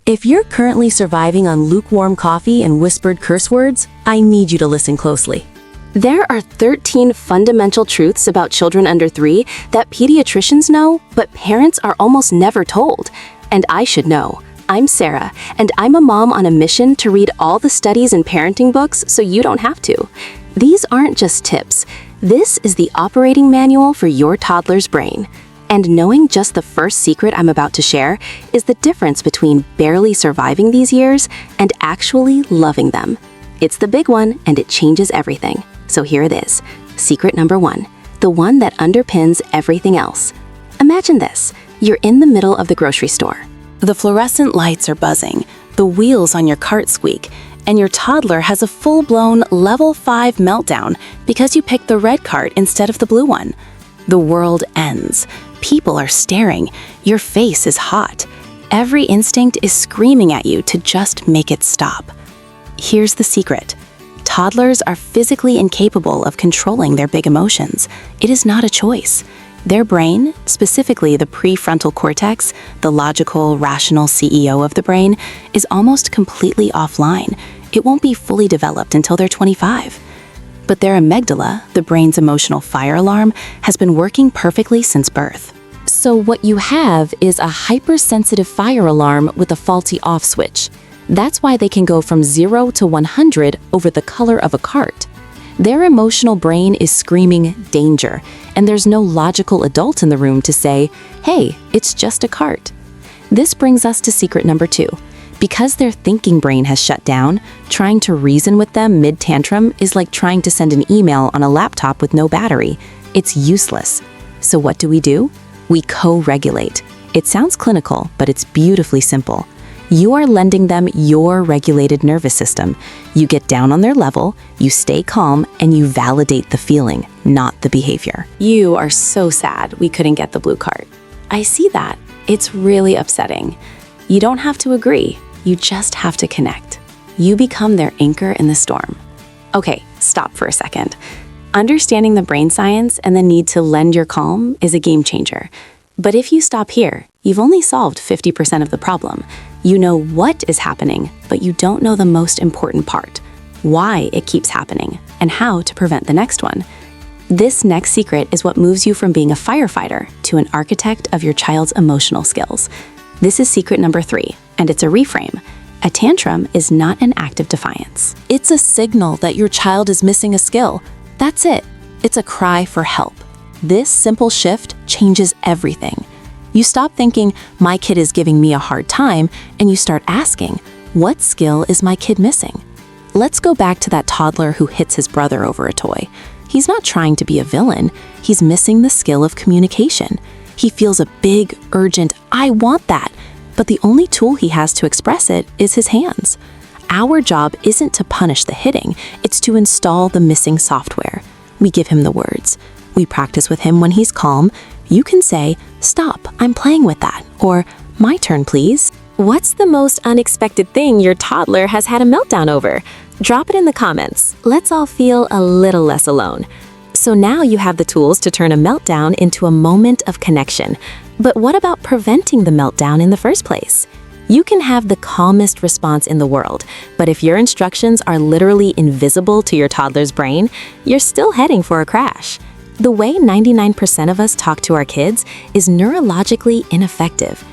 If you're currently surviving on lukewarm coffee and whispered curse words, I need you to listen closely. There are 13 fundamental truths about children under 3 that pediatricians know, but parents are almost never told. And I should know. I'm Sarah, and I'm a mom on a mission to read all the studies and parenting books so you don't have to. These aren't just tips. This is the operating manual for your toddler's brain. And knowing just the first secret I'm about to share is the difference between barely surviving these years and actually loving them. It's the big one, and it changes everything. So here it is. Secret number 1, the one that underpins everything else. Imagine this. You're in the middle of the grocery store. The fluorescent lights are buzzing, the wheels on your cart squeak, and your toddler has a full-blown level 5 meltdown because you picked the red cart instead of the blue one. The world ends. People are staring. Your face is hot. Every instinct is screaming at you to just make it stop. Here's the secret. Toddlers are physically incapable of controlling their big emotions. It is not a choice. Their brain, specifically the prefrontal cortex, the logical, rational CEO of the brain, is almost completely offline. It won't be fully developed until they're 25. But their amygdala, the brain's emotional fire alarm, has been working perfectly since birth. So what you have is a hypersensitive fire alarm with a faulty off switch. That's why they can go from 0 to 100 over the color of a cart. Their emotional brain is screaming danger, and there's no logical adult in the room to say, hey, it's just a cart. This brings us to secret number 2. Because their thinking brain has shut down, trying to reason with them mid-tantrum is like trying to send an email on a laptop with no battery. It's useless. So what do? We co-regulate. It sounds clinical, but it's beautifully simple. You are lending them your regulated nervous system. You get down on their level, you stay calm, and you validate the feeling, not the behavior. You are so sad we couldn't get the blue cart. I see that. It's really upsetting. You don't have to agree. You just have to connect. You become their anchor in the storm. Okay, stop for a second. Understanding the brain science and the need to lend your calm is a game changer. But if you stop here, you've only solved 50% of the problem. You know what is happening, but you don't know the most important part, why it keeps happening, and how to prevent the next one. This next secret is what moves you from being a firefighter to an architect of your child's emotional skills. This is secret number 3, and it's a reframe. A tantrum is not an act of defiance. It's a signal that your child is missing a skill. That's it. It's a cry for help. This simple shift changes everything. You stop thinking, my kid is giving me a hard time, and you start asking, what skill is my kid missing? Let's go back to that toddler who hits his brother over a toy. He's not trying to be a villain. He's missing the skill of communication. He feels a big, urgent, I want that, but the only tool he has to express it is his hands. Our job isn't to punish the hitting, it's to install the missing software. We give him the words. We practice with him when he's calm. You can say, stop, I'm playing with that, or my turn, please. What's the most unexpected thing your toddler has had a meltdown over? Drop it in the comments. Let's all feel a little less alone. So now you have the tools to turn a meltdown into a moment of connection. But what about preventing the meltdown in the first place? You can have the calmest response in the world, but if your instructions are literally invisible to your toddler's brain, you're still heading for a crash. The way 99% of us talk to our kids is neurologically ineffective.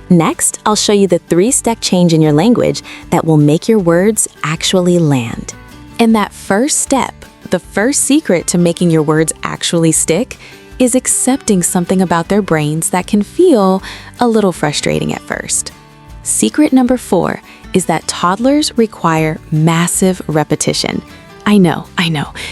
Next, I'll show you the 3-step change in your language that will make your words actually land. And that first step, the first secret to making your words actually stick, is accepting something about their brains that can feel a little frustrating at first. Secret number 4 is that toddlers require massive repetition. I know,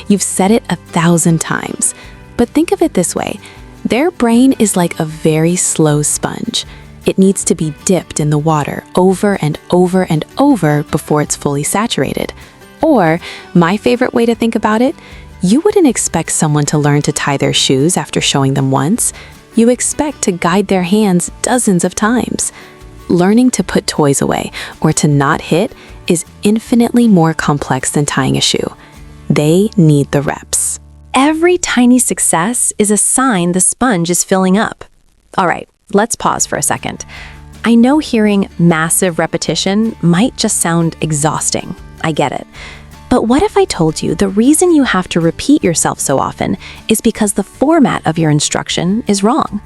you've said it 1,000 times. But think of it this way, their brain is like a very slow sponge. It needs to be dipped in the water over and over and over before it's fully saturated. Or, my favorite way to think about it, you wouldn't expect someone to learn to tie their shoes after showing them once. You expect to guide their hands dozens of times. Learning to put toys away or to not hit is infinitely more complex than tying a shoe. They need the reps. Every tiny success is a sign the sponge is filling up. All right, let's pause for a second. I know hearing massive repetition might just sound exhausting. I get it. But what if I told you the reason you have to repeat yourself so often is because the format of your instruction is wrong?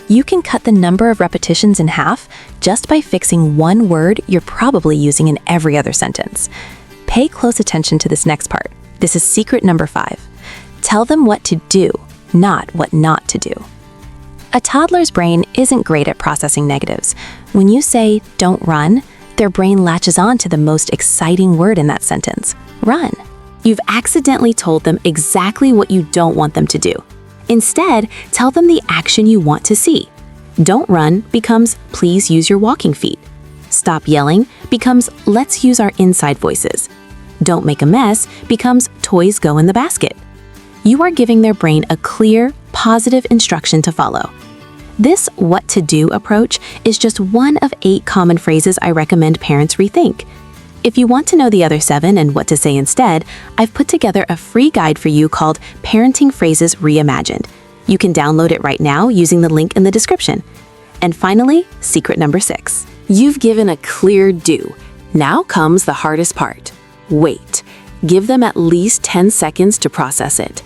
You can cut the number of repetitions in half just by fixing one word you're probably using in every other sentence. Pay close attention to this next part. This is secret number 5. Tell them what to do, not what not to do. A toddler's brain isn't great at processing negatives. When you say, "don't run," their brain latches on to the most exciting word in that sentence, run. You've accidentally told them exactly what you don't want them to do. Instead, tell them the action you want to see. Don't run becomes, please use your walking feet. Stop yelling becomes, let's use our inside voices. Don't make a mess becomes, toys go in the basket. You are giving their brain a clear, positive instruction to follow. This what to do approach is just one of 8 common phrases I recommend parents rethink. If you want to know the other 7 and what to say instead, I've put together a free guide for you called Parenting Phrases Reimagined. You can download it right now using the link in the description. And finally, secret number 6. You've given a clear do. Now comes the hardest part. Wait. Give them at least 10 seconds to process it.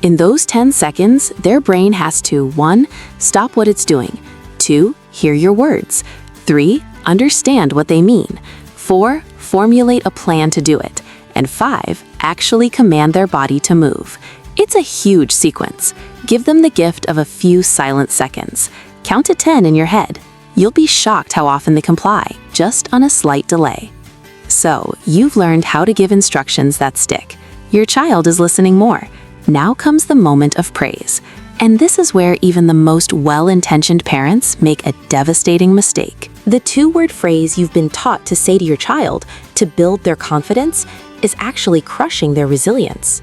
In those 10 seconds, their brain has to 1. Stop what it's doing. 2. Hear your words. 3. Understand what they mean. 4. Formulate a plan to do it. And 5. Actually command their body to move. It's a huge sequence. Give them the gift of a few silent seconds. Count to 10 in your head. You'll be shocked how often they comply, just on a slight delay. So, you've learned how to give instructions that stick. Your child is listening more. Now comes the moment of praise. And this is where even the most well-intentioned parents make a devastating mistake. The 2-word phrase you've been taught to say to your child to build their confidence is actually crushing their resilience.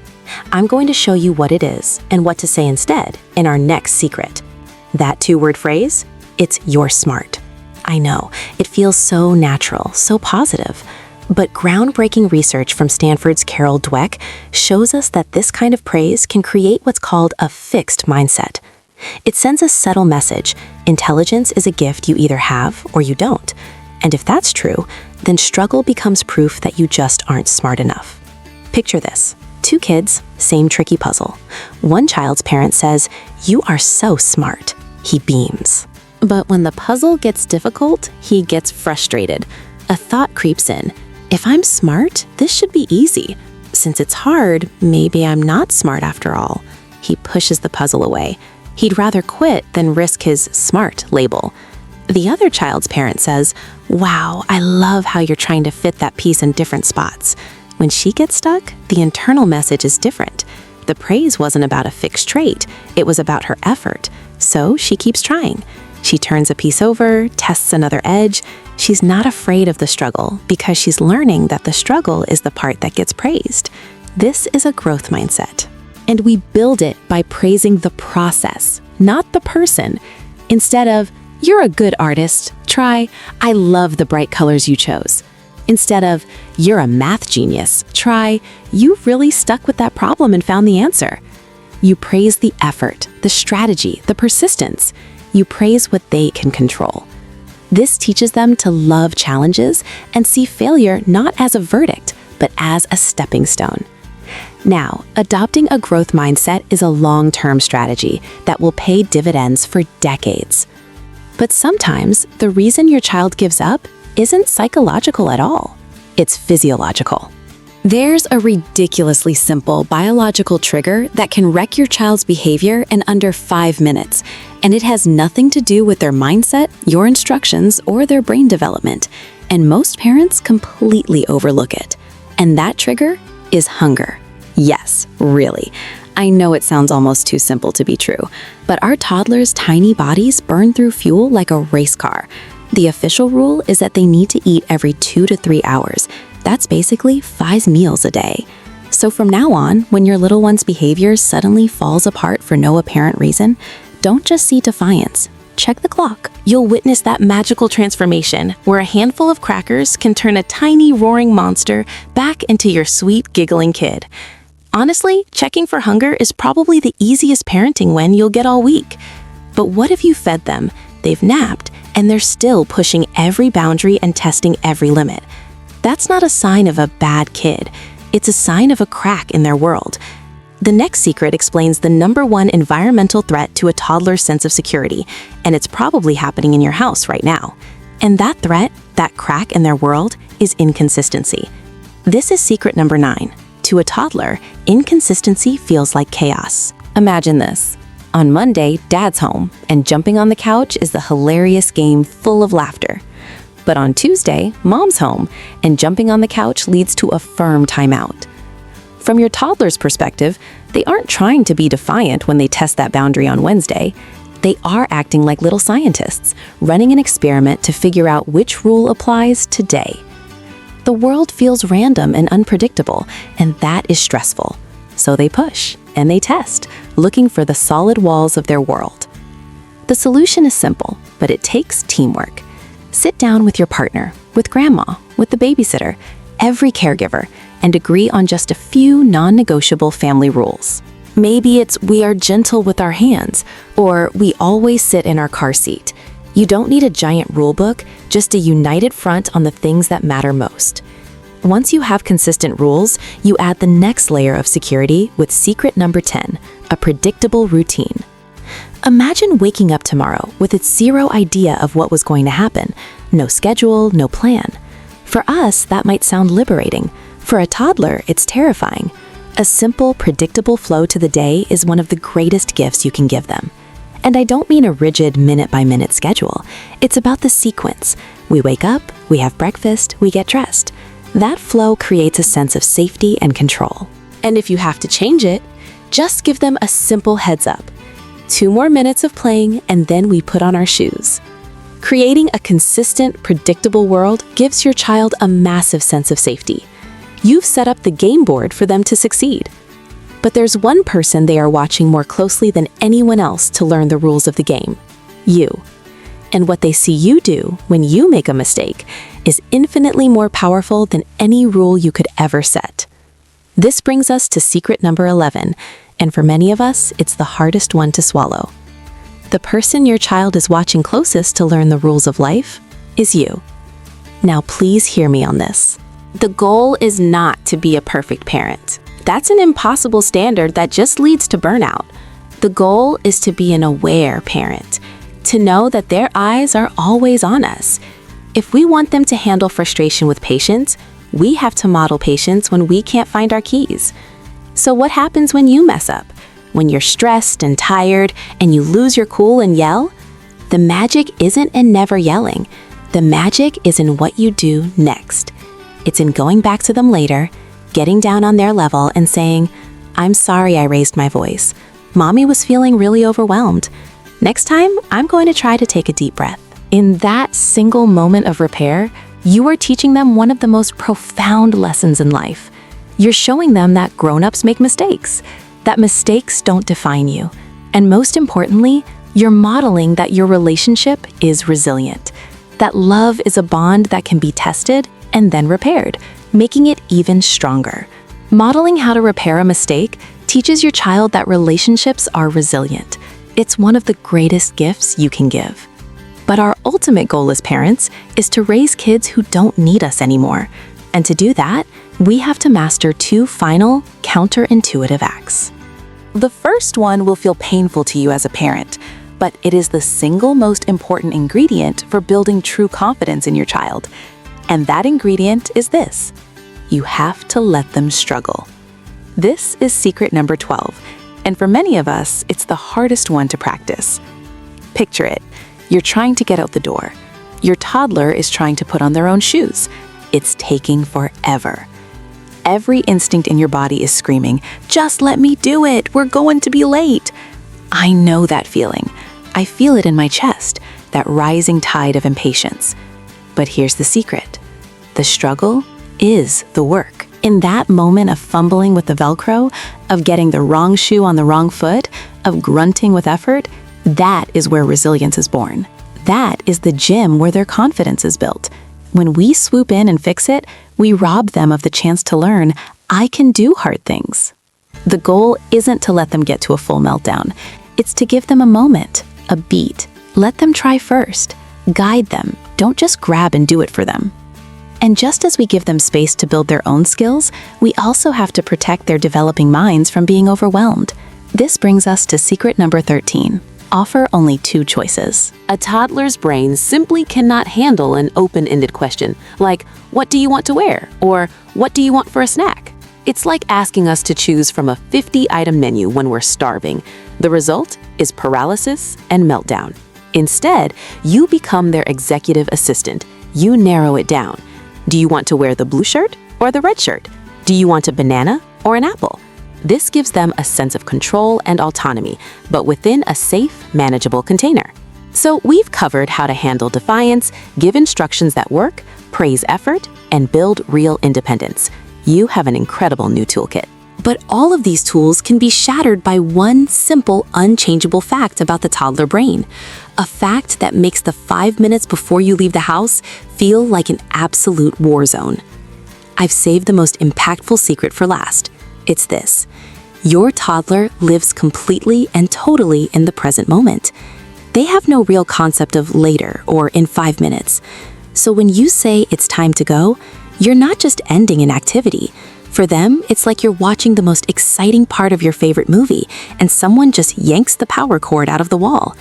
I'm going to show you what it is and what to say instead in our next secret. That 2-word phrase? It's "you're smart." I know, it feels so natural, so positive. But groundbreaking research from Stanford's Carol Dweck shows us that this kind of praise can create what's called a fixed mindset. It sends a subtle message: intelligence is a gift you either have or you don't. And if that's true, then struggle becomes proof that you just aren't smart enough. Picture this. 2 kids, same tricky puzzle. One child's parent says, "You are so smart." He beams. But when the puzzle gets difficult, he gets frustrated. A thought creeps in. If I'm smart, this should be easy. Since it's hard, maybe I'm not smart after all. He pushes the puzzle away. He'd rather quit than risk his smart label. The other child's parent says, "Wow, I love how you're trying to fit that piece in different spots." When she gets stuck, the internal message is different. The praise wasn't about a fixed trait, it was about her effort. So she keeps trying. She turns a piece over, tests another edge. She's not afraid of the struggle because she's learning that the struggle is the part that gets praised. This is a growth mindset. And we build it by praising the process, not the person. Instead of, "You're a good artist," try, "I love the bright colors you chose." Instead of, "You're a math genius," try, "You really stuck with that problem and found the answer." You praise the effort, the strategy, the persistence. You praise what they can control. This teaches them to love challenges and see failure not as a verdict, but as a stepping stone. Now, adopting a growth mindset is a long-term strategy that will pay dividends for decades. But sometimes, the reason your child gives up isn't psychological at all. It's physiological. There's a ridiculously simple biological trigger that can wreck your child's behavior in under 5 minutes, and it has nothing to do with their mindset, your instructions, or their brain development. And most parents completely overlook it. And that trigger is hunger. Yes, really. I know it sounds almost too simple to be true, but our toddlers' tiny bodies burn through fuel like a race car. The official rule is that they need to eat every 2 to 3 hours. That's basically 5 meals a day. So from now on, when your little one's behavior suddenly falls apart for no apparent reason, don't just see defiance. Check the clock. You'll witness that magical transformation where a handful of crackers can turn a tiny roaring monster back into your sweet giggling kid. Honestly, checking for hunger is probably the easiest parenting win you'll get all week. But what if you fed them, they've napped, and they're still pushing every boundary and testing every limit. That's not a sign of a bad kid. It's a sign of a crack in their world. The next secret explains the #1 environmental threat to a toddler's sense of security, and it's probably happening in your house right now. And that threat, that crack in their world, is inconsistency. This is secret number 9. To a toddler, inconsistency feels like chaos. Imagine this. On Monday, Dad's home, and jumping on the couch is the hilarious game full of laughter. But on Tuesday, Mom's home, and jumping on the couch leads to a firm timeout. From your toddler's perspective, they aren't trying to be defiant when they test that boundary on Wednesday. They are acting like little scientists, running an experiment to figure out which rule applies today. The world feels random and unpredictable, and that is stressful. So they push, and they test, looking for the solid walls of their world. The solution is simple, but it takes teamwork. Sit down with your partner, with grandma, with the babysitter, every caregiver, and agree on just a few non-negotiable family rules. Maybe it's we are gentle with our hands, or we always sit in our car seat. You don't need a giant rule book, just a united front on the things that matter most. Once you have consistent rules, you add the next layer of security with secret number 10, a predictable routine. Imagine waking up tomorrow with its zero idea of what was going to happen. No schedule, no plan. For us, that might sound liberating. For a toddler, it's terrifying. A simple, predictable flow to the day is one of the greatest gifts you can give them. And I don't mean a rigid minute-by-minute schedule. It's about the sequence. We wake up, we have breakfast, we get dressed. That flow creates a sense of safety and control. And if you have to change it, just give them a simple heads up. 2 more minutes of playing, and then we put on our shoes. Creating a consistent, predictable world gives your child a massive sense of safety. You've set up the game board for them to succeed. But there's one person they are watching more closely than anyone else to learn the rules of the game: you. And what they see you do when you make a mistake is infinitely more powerful than any rule you could ever set. This brings us to secret number 11, and for many of us, it's the hardest one to swallow. The person your child is watching closest to learn the rules of life is you. Now please hear me on this. The goal is not to be a perfect parent. That's an impossible standard that just leads to burnout. The goal is to be an aware parent, to know that their eyes are always on us. If we want them to handle frustration with patience, we have to model patience when we can't find our keys. So what happens when you mess up? When you're stressed and tired and you lose your cool and yell? The magic isn't in never yelling. The magic is in what you do next. It's in going back to them later, getting down on their level and saying, "I'm sorry I raised my voice. Mommy was feeling really overwhelmed. Next time, I'm going to try to take a deep breath." In that single moment of repair, you are teaching them one of the most profound lessons in life. You're showing them that grown-ups make mistakes, that mistakes don't define you. And most importantly, you're modeling that your relationship is resilient, that love is a bond that can be tested and then repaired, making it even stronger. Modeling how to repair a mistake teaches your child that relationships are resilient. It's one of the greatest gifts you can give. But our ultimate goal as parents is to raise kids who don't need us anymore. And to do that, we have to master 2 final, counterintuitive acts. The first one will feel painful to you as a parent, but it is the single most important ingredient for building true confidence in your child. And that ingredient is this: you have to let them struggle. This is secret number 12, and for many of us, it's the hardest one to practice. Picture it. You're trying to get out the door. Your toddler is trying to put on their own shoes. It's taking forever. Every instinct in your body is screaming, "Just let me do it, we're going to be late." I know that feeling. I feel it in my chest, that rising tide of impatience. But here's the secret. The struggle is the work. In that moment of fumbling with the Velcro, of getting the wrong shoe on the wrong foot, of grunting with effort, that is where resilience is born. That is the gym where their confidence is built. When we swoop in and fix it, we rob them of the chance to learn, I can do hard things. The goal isn't to let them get to a full meltdown. It's to give them a moment, a beat. Let them try first. Guide them, don't just grab and do it for them. And just as we give them space to build their own skills, we also have to protect their developing minds from being overwhelmed. This brings us to secret number 13. Offer only 2 choices. A toddler's brain simply cannot handle an open-ended question, like, what do you want to wear? Or what do you want for a snack? It's like asking us to choose from a 50-item menu when we're starving. The result is paralysis and meltdown. Instead, you become their executive assistant. You narrow it down. Do you want to wear the blue shirt or the red shirt? Do you want a banana or an apple? This gives them a sense of control and autonomy, but within a safe, manageable container. So we've covered how to handle defiance, give instructions that work, praise effort, and build real independence. You have an incredible new toolkit. But all of these tools can be shattered by one simple, unchangeable fact about the toddler brain. A fact that makes the 5 minutes before you leave the house feel like an absolute war zone. I've saved the most impactful secret for last. It's this: your toddler lives completely and totally in the present moment. They have no real concept of later or in 5 minutes. So when you say it's time to go, you're not just ending an activity. For them, it's like you're watching the most exciting part of your favorite movie and someone just yanks the power cord out of the wall.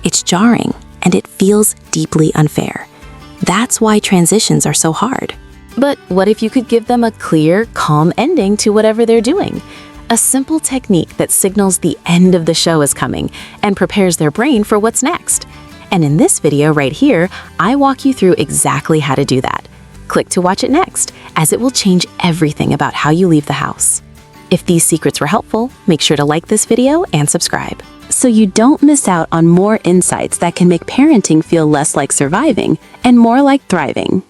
It's jarring and it feels deeply unfair. That's why transitions are so hard. But what if you could give them a clear, calm ending to whatever they're doing? A simple technique that signals the end of the show is coming and prepares their brain for what's next. And in this video right here, I walk you through exactly how to do that. Click to watch it next, as it will change everything about how you leave the house. If these secrets were helpful, make sure to like this video and subscribe, so you don't miss out on more insights that can make parenting feel less like surviving and more like thriving.